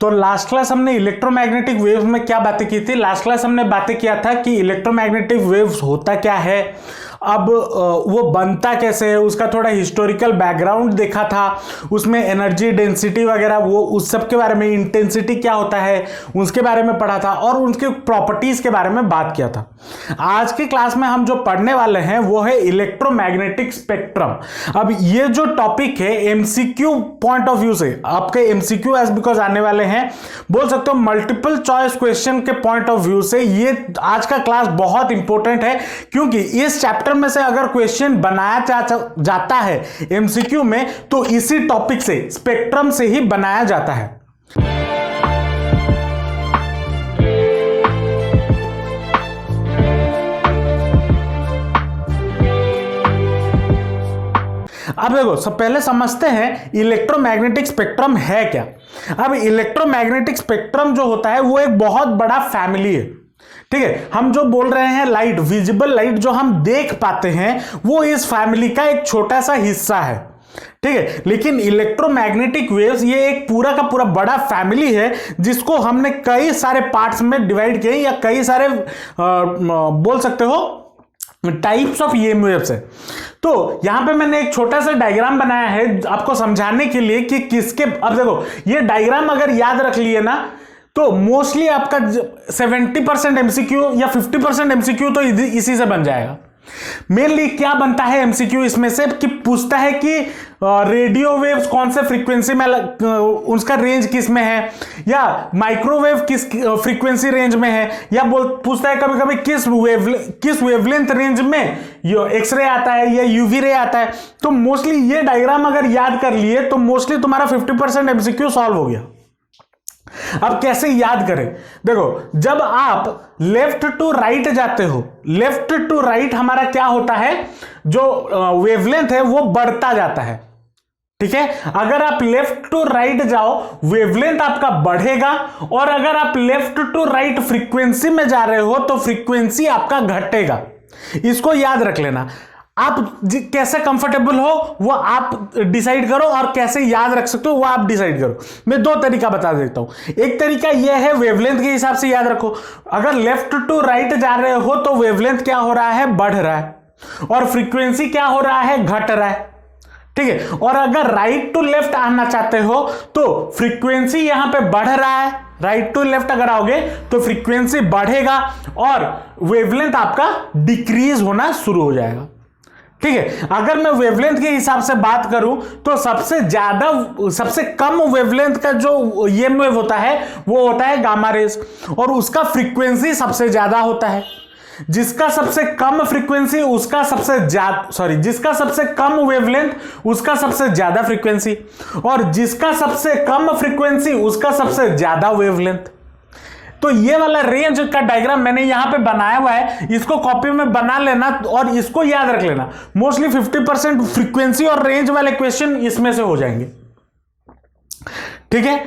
तो last class हमने electromagnetic wave में क्या बातें की थी? लास्ट क्लास हमने बातें किया था कि इलेक्ट्रोमैग्नेटिक वेव्स होता क्या है, अब वो बनता कैसे है, उसका थोड़ा हिस्टोरिकल बैकग्राउंड देखा था, उसमें एनर्जी डेंसिटी वगैरह वो उस सब के बारे में, इंटेंसिटी क्या होता है उसके बारे में पढ़ा था और उनके प्रॉपर्टीज के बारे में बात किया था। आज की क्लास में हम जो पढ़ने वाले हैं वो है इलेक्ट्रोमैग्नेटिक स्पेक्ट्रम। अब ये जो टॉपिक है एमसीक्यू पॉइंट ऑफ व्यू से, आपके एमसीक्यू एज बिकॉज आने वाले हैं, बोल सकते हो मल्टीपल चॉइस क्वेश्चन के पॉइंट ऑफ व्यू से ये आज का क्लास बहुत इंपॉर्टेंट है, क्योंकि इस चैप्टर में से अगर क्वेश्चन बनाया जाता है एमसीक्यू में तो इसी टॉपिक से, स्पेक्ट्रम से ही बनाया जाता है। अब देखो, सब पहले समझते हैं इलेक्ट्रोमैग्नेटिक स्पेक्ट्रम है क्या। अब इलेक्ट्रोमैग्नेटिक स्पेक्ट्रम जो होता है वो एक बहुत बड़ा फैमिली है, ठीक है। हम जो बोल रहे हैं लाइट, विजिबल लाइट जो हम देख पाते हैं वो इस फैमिली का एक छोटा सा हिस्सा है, ठीक है। लेकिन इलेक्ट्रोमैग्नेटिक वेव्स ये एक पूरा का पूरा बड़ा फैमिली है जिसको हमने कई सारे पार्ट्स में डिवाइड किए, या कई सारे बोल सकते हो टाइप्स ऑफ ईएम वेव्स है। तो यहां पे मैंने एक छोटा सा डायग्राम बनाया है आपको समझाने के लिए कि किसके, अब देखो ये डायग्राम अगर याद रख लिए ना तो मोस्टली आपका 70% एमसीक्यू या 50% एमसीक्यू तो इसी से बन जाएगा। मेनली क्या बनता है एमसीक्यू इसमें से कि पूछता है कि रेडियो वेव्स कौन से फ्रीक्वेंसी में, उसका रेंज किस में है, या माइक्रोवेव किस फ्रीक्वेंसी रेंज में है, या पूछता है कभी कभी किस वेवलेंथ रेंज में एक्सरे आता है या यूवी रे आता है। तो मोस्टली ये डायग्राम अगर याद कर लिए तो मोस्टली तुम्हारा 50% एमसीक्यू सॉल्व हो गया। अब कैसे याद करें? देखो, जब आप लेफ्ट टू राइट जाते हो, लेफ्ट टू राइट हमारा क्या होता है, जो वेवलेंथ है वो बढ़ता जाता है, ठीक है। अगर आप लेफ्ट टू राइट जाओ वेवलेंथ आपका बढ़ेगा, और अगर आप लेफ्ट टू राइट फ्रीक्वेंसी में जा रहे हो तो फ्रीक्वेंसी आपका घटेगा। इसको याद रख लेना। आप कैसे कंफर्टेबल हो वो आप डिसाइड करो, और कैसे याद रख सकते हो वो आप डिसाइड करो। मैं दो तरीका बता देता हूं। एक तरीका यह है वेवलेंथ के हिसाब से याद रखो। अगर लेफ्ट टू राइट जा रहे हो तो वेवलेंथ क्या हो रहा है, बढ़ रहा है, और फ्रीक्वेंसी क्या हो रहा है, घट रहा है, ठीक है। और अगर राइट टू लेफ्ट आना चाहते हो तो फ्रीक्वेंसी यहां पे बढ़ रहा है, राइट टू लेफ्ट अगर आओगे तो फ्रीक्वेंसी बढ़ेगा और वेवलेंथ आपका डिक्रीज होना शुरू हो जाएगा, ठीक है। अगर मैं वेवलेंथ के हिसाब से बात करूं तो सबसे कम वेवलेंथ का जो ईएम वेव होता है वो होता है गामा रेज, और उसका फ्रीक्वेंसी सबसे ज्यादा होता है। जिसका सबसे कम फ्रीक्वेंसी उसका सबसे ज्यादा, जिसका सबसे कम वेवलेंथ उसका सबसे ज्यादा फ्रीक्वेंसी, और जिसका सबसे कम फ्रीक्वेंसी उसका सबसे ज्यादा वेवलेंथ। तो ये वाला रेंज का डायग्राम मैंने यहां पे बनाया हुआ है, इसको कॉपी में बना लेना और इसको याद रख लेना। मोस्टली 50% फ्रीक्वेंसी और रेंज वाले क्वेश्चन इसमें से हो जाएंगे, ठीक है।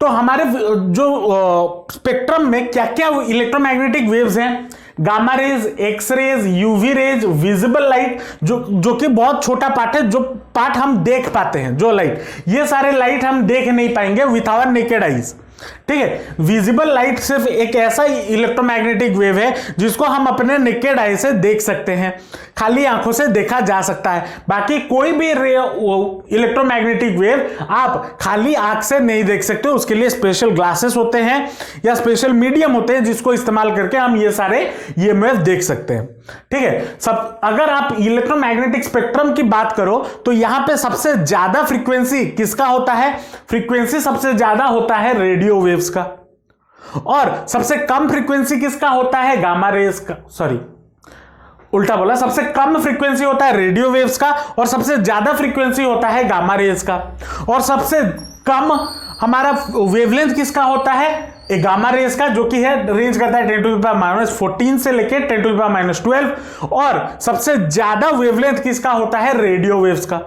तो हमारे जो स्पेक्ट्रम में क्या क्या इलेक्ट्रोमैग्नेटिक वेव्स हैं, gamma rays, x rays, UV rays, visible light, जो कि बहुत छोटा पार्ट है, जो पार्ट हम देख पाते हैं, जो लाइट, ये सारे लाइट हम देख नहीं पाएंगे विथ आवर नेकेड आइज, ठीक है। विजिबल लाइट सिर्फ एक ऐसा इलेक्ट्रोमैग्नेटिक वेव है जिसको हम अपने नेकेड आई से देख सकते हैं, खाली आंखों से देखा जा सकता है। बाकी कोई भी इलेक्ट्रोमैग्नेटिक वेव आप खाली आंख से नहीं देख सकते, उसके लिए स्पेशल ग्लासेस होते हैं या स्पेशल मीडियम होते हैं जिसको इस्तेमाल करके हम ये सारे ईएमएफ देख सकते हैं, ठीक है। अगर आप इलेक्ट्रोमैग्नेटिक स्पेक्ट्रम की बात करो तो यहां पे सबसे ज्यादा फ्रीक्वेंसी किसका होता है? फ्रीक्वेंसी सबसे ज्यादा होता है रेडियो वेव्स का, और सबसे कम फ्रीक्वेंसी किसका होता है? गामा रेज का, उल्टा बोला, सबसे कम फ्रीक्वेंसी होता है रेडियो वेव्स का और सबसे ज्यादा फ्रीक्वेंसी होता है गामा रेज का, और सबसे कम हमारा वेवलेंथ किसका होता है? गामा रेज का, जो कि है रेंज करता है 10⁻14 से लेके 10⁻12, और सबसे ज्यादा वेवलेंथ किसका होता है? रेडियो वेव्स का।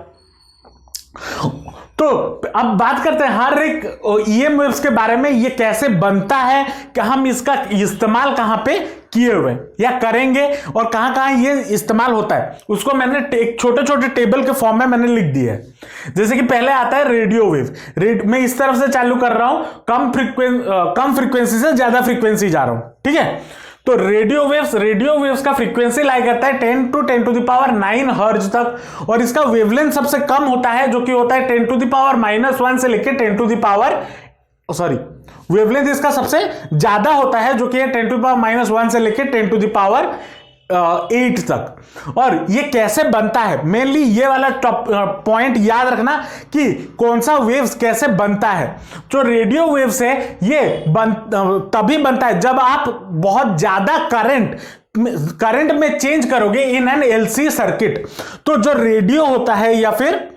तो अब बात करते हैं हर एक EM वेव्स के बारे में, ये कैसे बनता है, कि हम इसका इस्तेमाल कहां पे किए हुए या करेंगे और कहां कहां ये इस्तेमाल होता है, उसको मैंने एक छोटे छोटे टेबल के फॉर्म में मैंने लिख दिया है। जैसे कि पहले आता है रेडियो वेव, मैं इस तरफ से चालू कर रहा हूं, कम फ्रीक्वेंसी से ज्यादा फ्रीक्वेंसी जा रहा हूं, ठीक है। तो रेडियो वेव्स का फ्रीक्वेंसी लाई करता है 10 to 10⁹ हर्ट्ज तक, और इसका वेवलेंथ सबसे कम होता है जो कि होता है 10⁻⁻1 से लेकर 10 वेवलेंथ इसका सबसे ज्यादा होता है जो कि है 10⁻⁻1 से लेकर 10⁻8 तक। और ये कैसे बनता है, मेनली ये वाला पॉइंट याद रखना कि कौन सा वेव्स कैसे बनता है। जो रेडियो वेव्स है ये तभी बनता है जब आप बहुत ज्यादा करंट में चेंज करोगे इन एन LC सर्किट। तो जो रेडियो होता है या फिर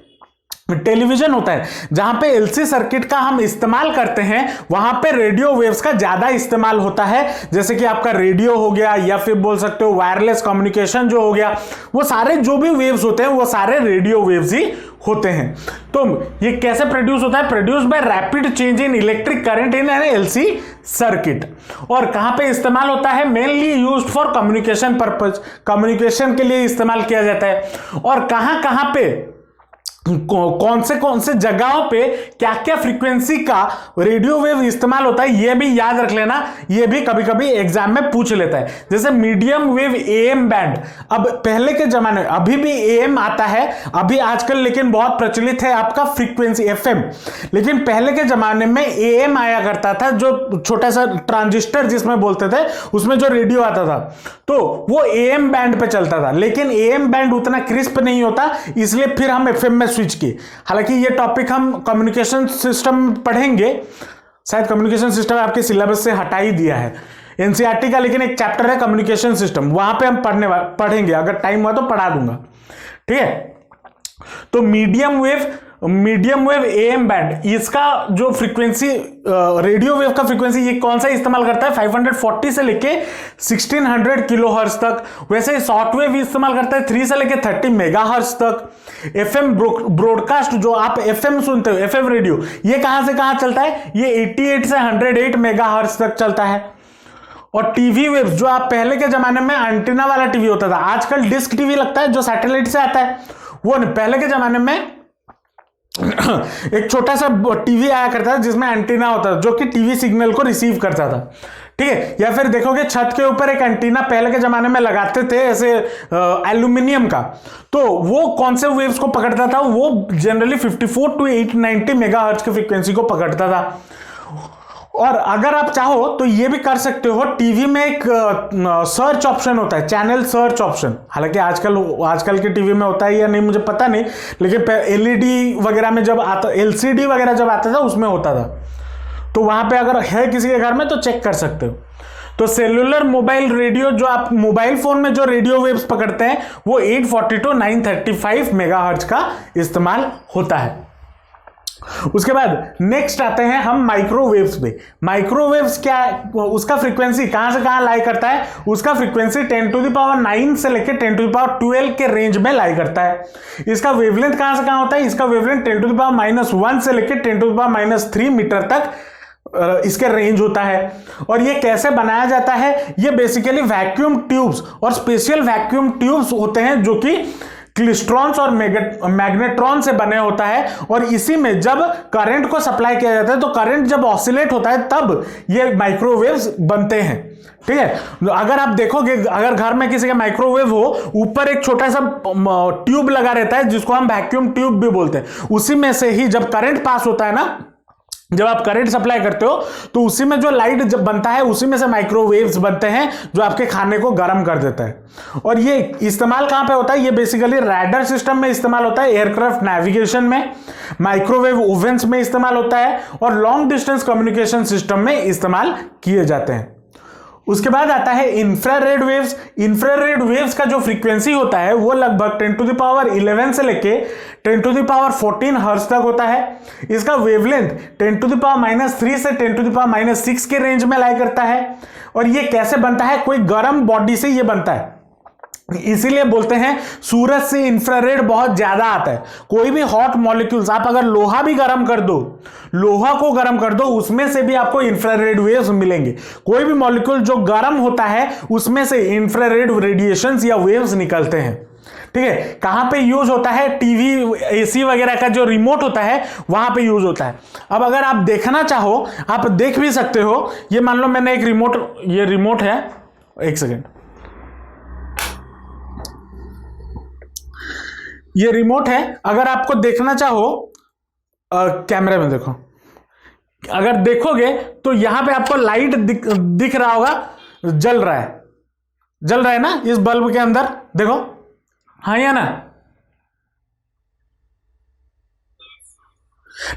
टेलीविजन होता है, जहां पे LC सर्किट का हम इस्तेमाल करते हैं, वहां पे रेडियो वेव्स का ज्यादा इस्तेमाल होता है। जैसे कि आपका रेडियो हो गया या फिर बोल सकते हो वायरलेस कम्युनिकेशन जो हो गया, वो सारे जो भी वेव्स होते हैं वो सारे रेडियो वेव्स ही होते हैं। तो ये कैसे प्रोड्यूस होता है, produce by rapid change in electric current in an LC circuit. और कहां पे इस्तेमाल होता है, mainly used for communication purpose, communication के लिए इस्तेमाल किया जाता है। और कहां कहां पे कौन से जगहों पे क्या क्या फ्रीक्वेंसी का रेडियो वेव इस्तेमाल होता है, ये भी याद रख लेना, ये भी कभी कभी एग्जाम में पूछ लेता है। जैसे मीडियम वेव AM बैंड, अब पहले के जमाने में, अभी भी AM आता है अभी आजकल, लेकिन बहुत प्रचलित है आपका फ्रीक्वेंसी FM। लेकिन पहले के जमाने में AM आया करता था, जो छोटा सा ट्रांजिस्टर जिसमें बोलते थे, उसमें जो रेडियो आता था, तो वो AM बैंड पे चलता था। लेकिन AM बैंड उतना क्रिस्प नहीं होता, इसलिए फिर हम FM में स्विच की। हालांकि ये टॉपिक हम कम्युनिकेशन सिस्टम पढ़ेंगे, शायद कम्युनिकेशन सिस्टम आपके सिलेबस से हटा ही दिया है NCERT का, लेकिन एक चैप्टर है कम्युनिकेशन सिस्टम, वहां पे हम पढ़ेंगे, अगर टाइम हुआ तो पढ़ा दूंगा, ठीक है। तो मीडियम वेव AM बैंड, इसका जो फ्रीक्वेंसी रेडियो वेव का फ्रीक्वेंसी ये कौन सा इस्तेमाल करता है, 540 से लेके 1600 किलोहर्ट्ज तक। वैसे शॉर्ट वेव इस्तेमाल करता है 3 से लेके 30 मेगाहर्ट्ज तक। FM ब्रॉडकास्ट, जो आप FM सुनते हो, FM रेडियो, ये कहां से कहां चलता है, ये 88 से 108 मेगाहर्ट्ज तक चलता है। और टीवी वेव्स, जो आप पहले के जमाने में एंटीना वाला टीवी होता था, आजकल डिस्क टीवी लगता है जो सैटेलाइट से आता है, वो नहीं, पहले के जमाने में एक छोटा सा टीवी आया करता था जिसमें एंटीना होता था, जो कि टीवी सिग्नल को रिसीव करता था, ठीक है। या फिर देखोगे छत के ऊपर एक एंटीना पहले के जमाने में लगाते थे ऐसे एल्यूमिनियम का, तो वो कौन से वेव्स को पकड़ता था, वो जनरली 54 to 890 मेगाहर्ट्ज की फ्रीक्वेंसी को पकड़ता था। और अगर आप चाहो तो ये भी कर सकते हो, टीवी में एक सर्च ऑप्शन होता है, चैनल सर्च ऑप्शन। हालांकि आजकल के टीवी में होता है या नहीं मुझे पता नहीं, लेकिन LED वगैरह में जब आता, LCD वगैरह जब आता था उसमें होता था। तो वहां पे अगर है किसी के घर में तो चेक कर सकते हो। तो सेलुलर मोबाइल रेडियो, जो आप मोबाइल फोन में जो रेडियो वेव्स पकड़ते हैं, वो 840 to 935 मेगाहर्ट्ज का इस्तेमाल होता है। उसके बाद नेक्स्ट आते हैं हम माइक्रोवेव्स पे। माइक्रोवेव्स क्या है, उसका फ्रीक्वेंसी कहां से कहां लाई करता है, उसका फ्रीक्वेंसी 10⁻9 से लेकर 10⁻12 के रेंज में लाई करता है। इसका वेवलेंथ कहां से कहां होता है, इसका वेवलेंथ 10⁻⁻1 से लेकर 10⁻3 मीटर तक इसके रेंज होता है। और ये कैसे बनाया जाता है, ये बेसिकली वैक्यूम ट्यूब्स और स्पेशल वैक्यूम ट्यूब्स होते हैं, जो कि क्लिस्ट्रॉन्स और मैग्नेट्रॉन से बने होता है। और इसी में जब करंट को सप्लाई किया जाता है, तो करंट जब ऑसिलेट होता है तब ये माइक्रोवेव्स बनते हैं, ठीक है। अगर आप देखोगे, अगर घर में किसी का माइक्रोवेव हो, ऊपर एक छोटा सा ट्यूब लगा रहता है जिसको हम वैक्यूम ट्यूब भी बोलते हैं। उसी में से ही जब करंट पास होता है ना, जब आप करंट सप्लाई करते हो, तो उसी में जो लाइट जब बनता है, उसी में से माइक्रोवेव्स बनते हैं, जो आपके खाने को गर्म कर देता है। और ये इस्तेमाल कहां पे होता है, ये बेसिकली रैडर सिस्टम में इस्तेमाल होता है, एयरक्राफ्ट नेविगेशन में, माइक्रोवेव ओवेंस में इस्तेमाल होता है, और लॉन्ग डिस्टेंस कम्युनिकेशन सिस्टम में इस्तेमाल किए जाते हैं। उसके बाद आता है इंफ्रारेड वेव्स। इंफ्रारेड वेव्स का जो फ्रीक्वेंसी होता है वो लगभग 10⁻11 से लेके 10⁻14 हर्ट्ज तक होता है। इसका वेवलेंथ 10⁻³ से 10⁻6 के रेंज में लाई करता है। और ये कैसे बनता है, कोई गर्म बॉडी से ये बनता है। इसीलिए बोलते हैं सूरज से इंफ्रारेड बहुत ज्यादा आता है। कोई भी हॉट मॉलिक्यूल्स, आप अगर लोहा भी गर्म कर दो, लोहा को गर्म कर दो, उसमें से भी आपको इंफ्रारेड वेव्स मिलेंगे। कोई भी मॉलिक्यूल जो गर्म होता है उसमें से इंफ्रारेड रेडिएशंस या वेव्स निकलते हैं। ठीक है, कहां पे यूज होता है? टीवी, एसी वगैरह का जो रिमोट होता है वहां पे यूज होता है। अब अगर आप देखना चाहो आप देख भी सकते हो। ये मान लो मैंने एक रिमोट, ये रिमोट है, एक सेकेंड, ये रिमोट है। अगर आपको देखना चाहो कैमरे में देखो, अगर देखोगे तो यहां पे आपको लाइट दिख रहा होगा, जल रहा है, जल रहा है ना इस बल्ब के अंदर, देखो, हाँ या ना?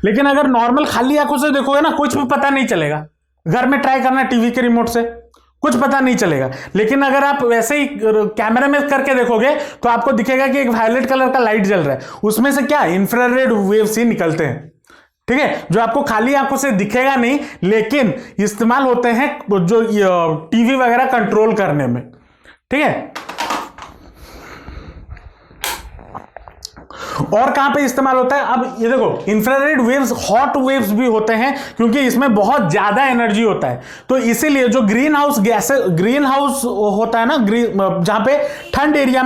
लेकिन अगर नॉर्मल खाली आंखों से देखोगे ना, कुछ भी पता नहीं चलेगा। घर में ट्राई करना टीवी के रिमोट से, कुछ पता नहीं चलेगा। लेकिन अगर आप वैसे ही कैमरे में करके देखोगे तो आपको दिखेगा कि एक वायलेट कलर का लाइट जल रहा है, उसमें से क्या इंफ्रारेड वेव्स ही निकलते हैं। ठीक है, जो आपको खाली आंखों से दिखेगा नहीं, लेकिन इस्तेमाल होते हैं जो टीवी वगैरह कंट्रोल करने में। ठीक है, और कहां पे इस्तेमाल होता है? अब ये देखो, इंफ्रारेड वेव्स हॉट वेव्स भी होते हैं क्योंकि इसमें बहुत ज्यादा एनर्जी होता है। तो इसीलिए जो green house gas, green house होता है ना, जहां पे ठंडे एरिया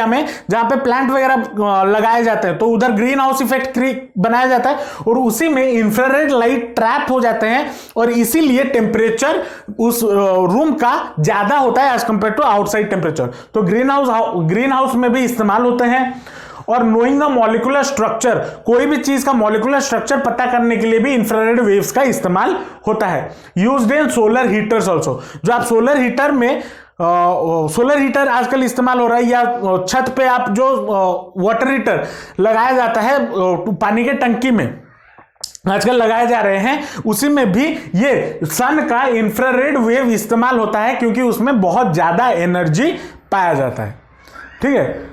में जहां पे प्लांट वगैरह लगाए जाते हैं, तो उधर ग्रीन हाउस इफेक्ट बनाया जाता है और उसी में इंफ्रारेड लाइट ट्रैप हो जाते हैं और इसीलिए टेम्परेचर उस रूम का ज्यादा होता है as compared to outside temperature. तो ग्रीन हाउस में भी इस्तेमाल होते हैं। और नोइंग द मॉलिक्यूलर स्ट्रक्चर, कोई भी चीज का मॉलिक्यूलर स्ट्रक्चर पता करने के लिए भी इंफ्रारेड वेव्स का इस्तेमाल होता है। Used in solar heaters also, जो आप सोलर हीटर में सोलर हीटर आजकल इस्तेमाल हो रहा है, या छत पे आप जो वाटर हीटर लगाया जाता है पानी के टंकी में आजकल लगाए जा रहे हैं, उसी में भी ये सन का इंफ्रारेड वेव इस्तेमाल होता है क्योंकि उसमें बहुत ज्यादा एनर्जी पाया जाता है। ठीक है,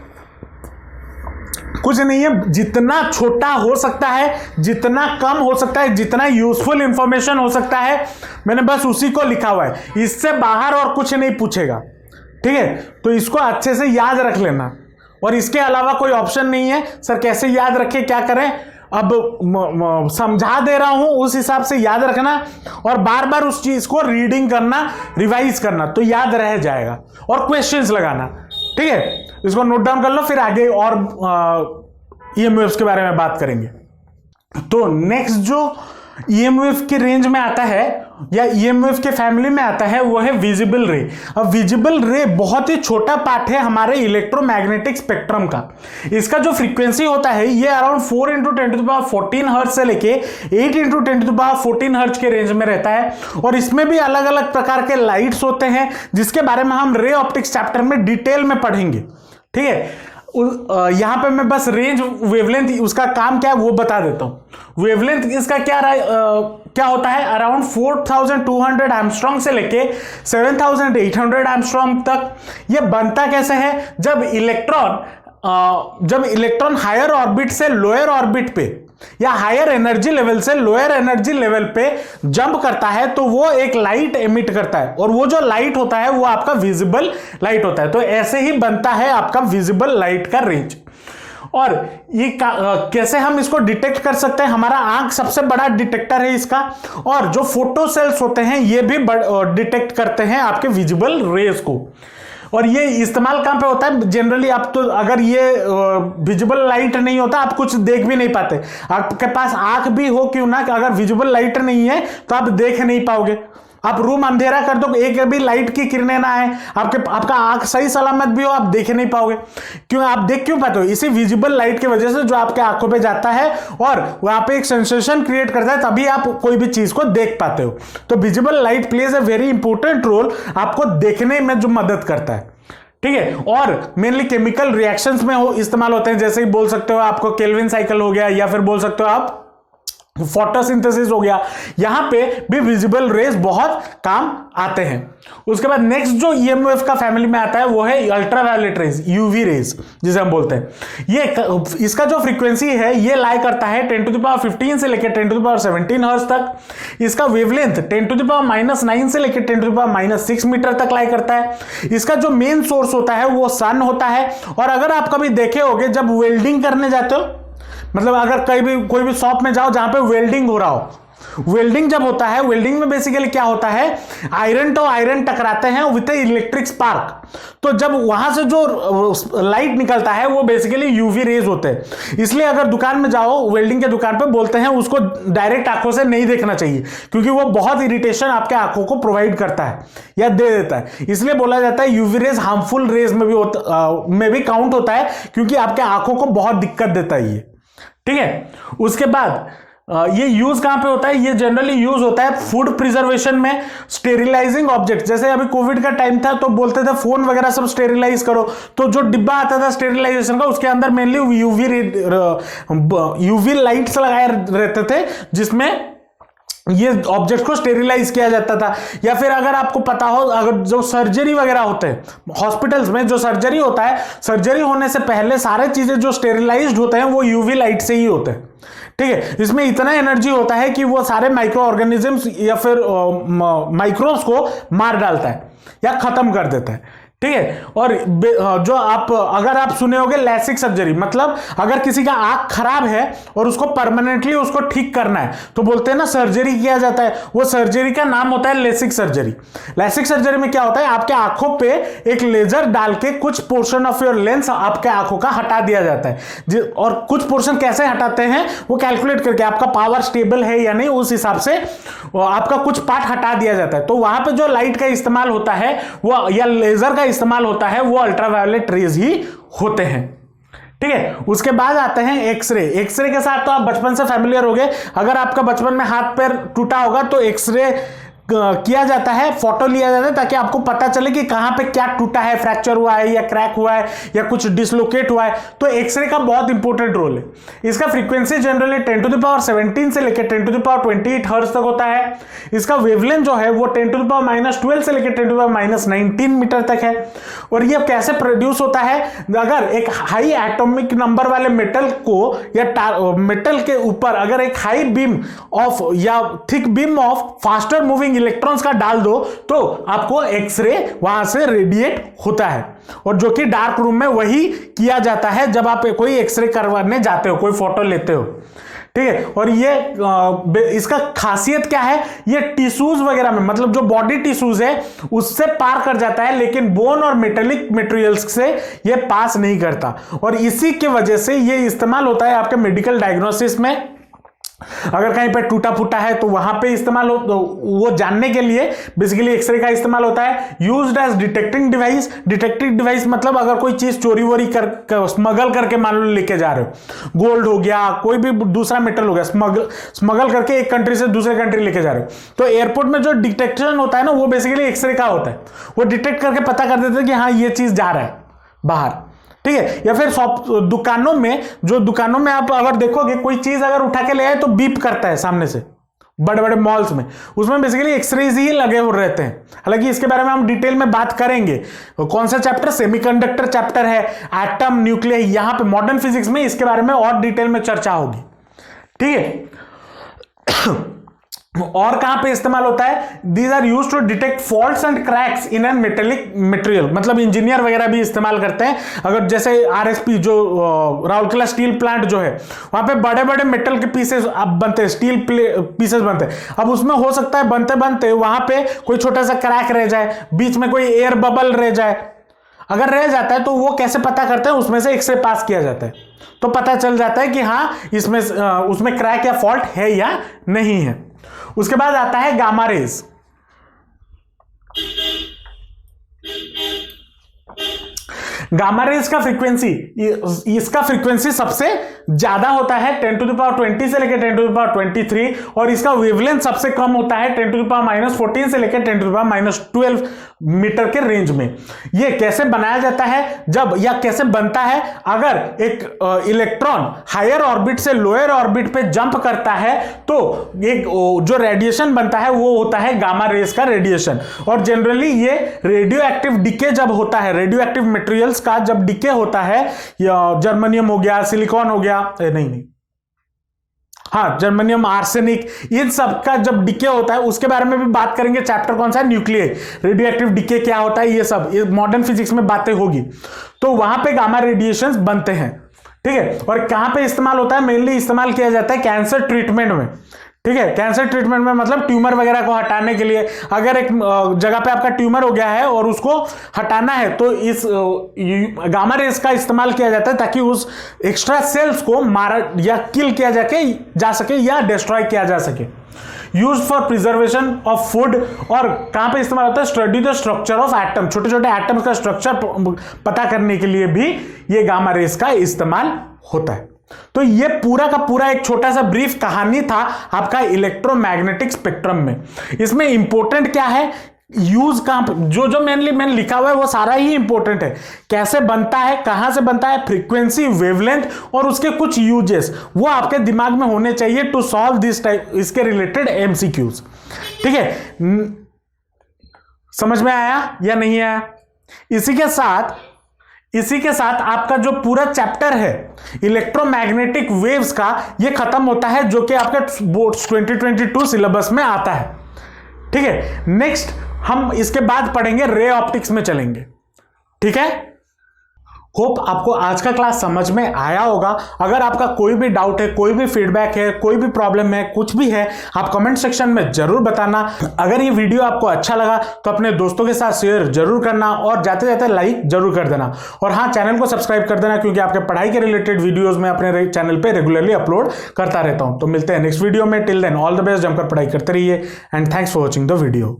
कुछ नहीं है, जितना छोटा हो सकता है, जितना कम हो सकता है, जितना यूजफुल इंफॉर्मेशन हो सकता है, मैंने बस उसी को लिखा हुआ है। इससे बाहर और कुछ नहीं पूछेगा। ठीक है, तो इसको अच्छे से याद रख लेना, और इसके अलावा कोई ऑप्शन नहीं है। सर कैसे याद रखें, क्या करें? अब समझा दे रहा हूं, उस हिसाब से याद रखना और बार बार उस चीज को रीडिंग करना, रिवाइज करना, तो याद रह जाएगा। और क्वेश्चंस लगाना। ठीक है, इसको नोट डाउन कर लो, फिर आगे और ईएमएफ के बारे में बात करेंगे। तो नेक्स्ट जो ईएमएफ के रेंज में आता है या ईएमएफ के फैमिली में आता है वो है विजिबल रे। अब विजिबल रे बहुत ही छोटा पार्ट है हमारे इलेक्ट्रोमैग्नेटिक स्पेक्ट्रम का। इसका जो फ्रीक्वेंसी होता है ये अराउंड 4 × 10⁻14 हर्ट्ज से लेके 8 × 10⁻14 हर्ट्ज के रेंज में रहता है। और इसमें भी अलग अलग प्रकार के लाइट्स होते हैं जिसके बारे में हम रे ऑप्टिक्स चैप्टर में डिटेल में पढ़ेंगे। ठीक है, यहां पे मैं बस रेंज, वेवलेंथ, उसका काम क्या है वो बता देता हूं। वेवलेंथ इसका क्या होता है? अराउंड 4200 एंगस्ट्रॉम से लेके 7800 एंगस्ट्रॉम तक। ये बनता कैसे है? जब इलेक्ट्रॉन हायर ऑर्बिट से लोअर ऑर्बिट पे या हायर एनर्जी लेवल से लोअर एनर्जी लेवल पे जंप करता है तो वो एक लाइट एमिट करता है, और वो जो लाइट होता है वो आपका विजिबल लाइट होता है। तो ऐसे ही बनता है आपका विजिबल लाइट का रेंज। और ये कैसे हम इसको डिटेक्ट कर सकते हैं? हमारा आंख सबसे बड़ा डिटेक्टर है इसका, और जो फोटो सेल्स होते हैं ये भी डिटेक्ट करते हैं आपके विजिबल रेज को। और ये इस्तेमाल कहां पे होता है? जनरली आप तो अगर ये विजिबल लाइट नहीं होता आप कुछ देख भी नहीं पाते। आपके पास आंख भी हो क्यों ना, अगर विजिबल लाइट नहीं है तो आप देख नहीं पाओगे। आप रूम अंधेरा कर दो, एक भी लाइट की किरणें ना आए, आपका आंख सही सलामत भी हो, आप देख नहीं पाओगे। क्यों? आप देख क्यों पाते हो? इसी विजिबल लाइट की वजह से जो आपके आंखों पे जाता है और वहां पे एक सेंसेशन क्रिएट करता है, तभी आप कोई भी चीज को देख पाते हो। तो visible light plays a very important role आपको देखने में, जो मदद करता है। ठीक है, और मेनली केमिकल रिएक्शंस में इस्तेमाल होते हैं। जैसे कि बोल सकते हो आपको केल्विन साइकिल हो गया, या फिर बोल सकते हो आप फोटोसिंथेसिस हो गया, यहां पे भी विजिबल रेज बहुत काम आते हैं। उसके बाद नेक्स्ट जो ईएमएफ का फैमिली में आता है वो है अल्ट्रावायलेट रेज, यूवी रेज जिसे हम बोलते हैं। ये इसका जो फ्रीक्वेंसी है ये लाई करता है 10⁻15 से लेकर 10⁻17 हर्ट्ज तक। इसका वेवलेंथ 10⁻⁻9 से लेकर 10⁻⁻6 मीटर तक लाई करता है। इसका जो मेन सोर्स होता है वो सन होता है। और अगर आप कभी देखे होंगे जब वेल्डिंग करने जाते हो, मतलब अगर कोई भी शॉप में जाओ जहां पे वेल्डिंग हो रहा हो, वेल्डिंग जब होता है, वेल्डिंग में बेसिकली क्या होता है, आयरन तो आयरन टकराते हैं विद इलेक्ट्रिक स्पार्क। तो जब वहां से जो लाइट निकलता है वो बेसिकली यूवी रेज होते हैं। इसलिए अगर दुकान में जाओ, वेल्डिंग के दुकान पे बोलते हैं उसको डायरेक्ट आंखों से नहीं देखना चाहिए, क्योंकि वो बहुत इरिटेशन आपके आंखों को प्रोवाइड करता है या दे देता है। इसलिए बोला जाता है यूवी रेज हार्मफुल रेज में भी काउंट होता है, क्योंकि आपके आंखों को बहुत दिक्कत देता है ये। ठीक है, उसके बाद ये यूज कहां पे होता है, ये जनरली यूज होता है फूड प्रिजर्वेशन में, स्टेरिलाइजिंग ऑब्जेक्ट। जैसे अभी कोविड का टाइम था तो बोलते थे फोन वगैरह सब स्टेरिलाइज करो, तो जो डिब्बा आता था स्टेरिलाइजेशन का उसके अंदर मेनली यूवी लाइट्स लगाए रहते थे जिसमें ये ऑब्जेक्ट को स्टेरिलाइज किया जाता था। या फिर अगर आपको पता हो, अगर जो सर्जरी वगैरह होते हैं हॉस्पिटल्स में, जो सर्जरी होता है, सर्जरी होने से पहले सारे चीजें जो स्टेरिलाइज्ड होते हैं वो यूवी लाइट से ही होते हैं। ठीक है, इसमें इतना एनर्जी होता है कि वो सारे माइक्रो ऑर्गेनिजम्स या फिर माइक्रोब्स को मार डालता है या खत्म कर देता है। ठीक है, और जो अगर आप सुने होंगे लैसिक सर्जरी, मतलब अगर किसी का आंख खराब है और उसको परमानेंटली उसको ठीक करना है तो बोलते हैं ना सर्जरी किया जाता है, वो सर्जरी का नाम होता है लेसिक सर्जरी। लेसिक सर्जरी में क्या होता है, आपके आंखों पे एक लेजर डाल के कुछ पोर्शन ऑफ योर लेंस आपके आंखों का हटा दिया जाता है। और कुछ पोर्शन कैसे हटाते हैं वो कैलकुलेट करके, आपका पावर स्टेबल है या नहीं उस हिसाब से आपका कुछ पार्ट हटा दिया जाता है। तो वहां पे जो लाइट का इस्तेमाल होता है वो, या लेजर का इस्तेमाल होता है, वो अल्ट्रावायलेट रेज ही होते हैं। ठीक है, उसके बाद आते हैं एक्सरे। एक्सरे के साथ तो आप बचपन से फैमिलियर हो गए। अगर आपका बचपन में हाथ पैर टूटा होगा तो एक्सरे किया जाता है, फोटो लिया जाता है ताकि आपको पता चले कि कहां पे क्या टूटा है, फ्रैक्चर हुआ है या क्रैक हुआ है या कुछ डिसलोकेट हुआ है। तो एक्सरे का बहुत इंपॉर्टेंट रोल है। इसका फ्रीक्वेंसी जनरली 10⁻17 से लेकर 10⁻28 हर्ट्ज तक होता है। इसका वेवलेंथ जो है वो 10⁻12 से लेकर 10⁻19 मीटर तक है। और ये कैसे प्रोड्यूस होता है, अगर एक हाई एटॉमिक नंबर वाले मेटल को या मेटल के ऊपर अगर एक हाई बीम ऑफ या thick beam of faster moving electrons का डाल दो तो आपको एक्सरे वहां से रेडिएट होता है। और जो कि डार्क रूम में वही किया जाता है जब आप कोई एक्सरे करवाने जाते हो, कोई फोटो लेते हो। ठीक है, और ये इसका खासियत क्या है, ये टिश्यूज वगैरह में, मतलब जो बॉडी टिश्यूज है उससे पार कर जाता है, लेकिन बोन और मेटेलिक मटेरियल्स से ये पास नहीं करता। और इसी के वजह से ये इस्तेमाल होता है आपके मेडिकल डायग्नोसिस में। अगर कहीं पे टूटा फूटा है तो वहां पे इस्तेमाल हो, तो वो जानने के लिए बेसिकली एक्सरे का इस्तेमाल होता है। Used as detecting device. Detecting device मतलब अगर कोई चीज चोरी वोरी कर स्मगल करके मान लो लेके जा रहे हो, गोल्ड हो गया, कोई भी दूसरा मेटल हो गया, स्मगल करके एक कंट्री से दूसरे कंट्री लेके जा रहे हो, तो एयरपोर्ट में जो डिटेक्शन होता है ना वो बेसिकली एक्सरे का होता है। वो डिटेक्ट करके पता कर देते हैं कि हाँ ये चीज जा रहा है बाहर। ठीक है, या फिर दुकानों में आप अगर देखोगे कोई चीज अगर उठा के ले आए तो बीप करता है सामने से, बड़े बड़े मॉल्स में, उसमें बेसिकली एक्सरेज ही लगे हुए रहते हैं। हालांकि इसके बारे में हम डिटेल में बात करेंगे। कौन सा चैप्टर, सेमीकंडक्टर चैप्टर है, एटम, न्यूक्लियर, यहां पे मॉडर्न फिजिक्स में इसके बारे में और डिटेल में चर्चा होगी। ठीक है, और कहां पे इस्तेमाल होता है, these are used to detect faults and cracks in an metallic material. मतलब इंजीनियर वगैरह भी इस्तेमाल करते हैं। अगर जैसे आरएसपी जो राउरकेला स्टील प्लांट जो है, वहां पे बड़े बड़े मेटल के पीसेस अब बनते हैं, स्टील पीसेस बनते हैं। अब उसमें हो सकता है बनते बनते वहां पे कोई छोटा सा क्रैक रह जाए, बीच में कोई एयर बबल रह जाए। अगर रह जाता है तो वो कैसे पता करते हैं, उसमें से एक्सरे पास किया जाता है तो पता चल जाता है कि हाँ इसमें उसमें क्रैक या फॉल्ट है या नहीं है। उसके बाद आता है गामा रेज। गामा रेज का फ्रीक्वेंसी, इसका फ्रीक्वेंसी सबसे ज्यादा होता है 10⁻20 से लेकर 10⁻23, और इसका वेवलेंथ सबसे कम होता है 10⁻14 से लेकर 10⁻12 मीटर के रेंज में। यह कैसे बनाया जाता है, जब या कैसे बनता है, अगर एक इलेक्ट्रॉन हायर ऑर्बिट से लोअर ऑर्बिट पे जंप करता है तो एक जो रेडिएशन बनता है वो होता है गामा रेज का रेडिएशन। और जनरली ये रेडियो एक्टिव डिके जब होता है, रेडियो एक्टिव मटेरियल्स का जब डिके होता है, या जर्मेनियम हो गया, सिलिकॉन हो गया, नहीं हाँ जर्मेनियम, आर्सेनिक, इन सब का जब डिके होता है उसके बारे में भी बात करेंगे। चैप्टर कौन सा है, न्यूक्लियर, रेडियो एक्टिव डिके क्या होता है, ये सब मॉडर्न फिजिक्स में बातें होगी। तो वहां पे गामा रेडिएशंस बनते हैं, ठीक है। और कहां पे इस्तेमाल होता है, मेनली इस्तेमाल किया जाता है कैंसर ट्रीटमेंट में, ठीक है। कैंसर ट्रीटमेंट में मतलब ट्यूमर वगैरह को हटाने के लिए, अगर एक जगह पे आपका ट्यूमर हो गया है और उसको हटाना है तो इस गामा रेज का इस्तेमाल किया जाता है ताकि उस एक्स्ट्रा सेल्स को मारा या किल किया जा सके या डिस्ट्रॉय किया जा सके। Use for preservation of food, और कहां पे इस्तेमाल होता है, study the structure of atom, छोटे छोटे एटम्स का स्ट्रक्चर पता करने के लिए भी ये गामा रेज का इस्तेमाल होता है। तो ये पूरा का पूरा एक छोटा सा ब्रीफ कहानी था आपका इलेक्ट्रोमैग्नेटिक स्पेक्ट्रम में। इसमें इंपॉर्टेंट क्या है, यूज कहां, जो मेनली मैंने लिखा हुआ है वो सारा ही इंपॉर्टेंट है। कैसे बनता है, कहां से बनता है, फ्रीक्वेंसी, वेवलेंथ और उसके कुछ यूजेस, वो आपके दिमाग में होने चाहिए टू सॉल्व दिस टाइप, इसके रिलेटेड एमसीक्यूज, ठीक है। समझ में आया या नहीं आया? इसी के साथ आपका जो पूरा चैप्टर है इलेक्ट्रोमैग्नेटिक वेव्स का, ये खत्म होता है, जो कि आपके बोर्ड्स 2022 सिलेबस में आता है, ठीक है। नेक्स्ट हम इसके बाद पढ़ेंगे रे ऑप्टिक्स में चलेंगे, ठीक है। होप आपको आज का क्लास समझ में आया होगा। अगर आपका कोई भी डाउट है, कोई भी फीडबैक है, कोई भी प्रॉब्लम है, कुछ भी है, आप कमेंट सेक्शन में जरूर बताना। अगर ये वीडियो आपको अच्छा लगा तो अपने दोस्तों के साथ शेयर जरूर करना और जाते जाते लाइक जरूर कर देना। और हाँ, चैनल को सब्सक्राइब कर देना, क्योंकि आपके पढ़ाई के रिलेटेड वीडियोज में अपने चैनल पर रेगुलरली अपलोड करता रहता हूं। तो मिलते हैं नेक्स्ट वीडियो में। Till then all the best, जमकर पढ़ाई करते रहिए and thanks for watching the video.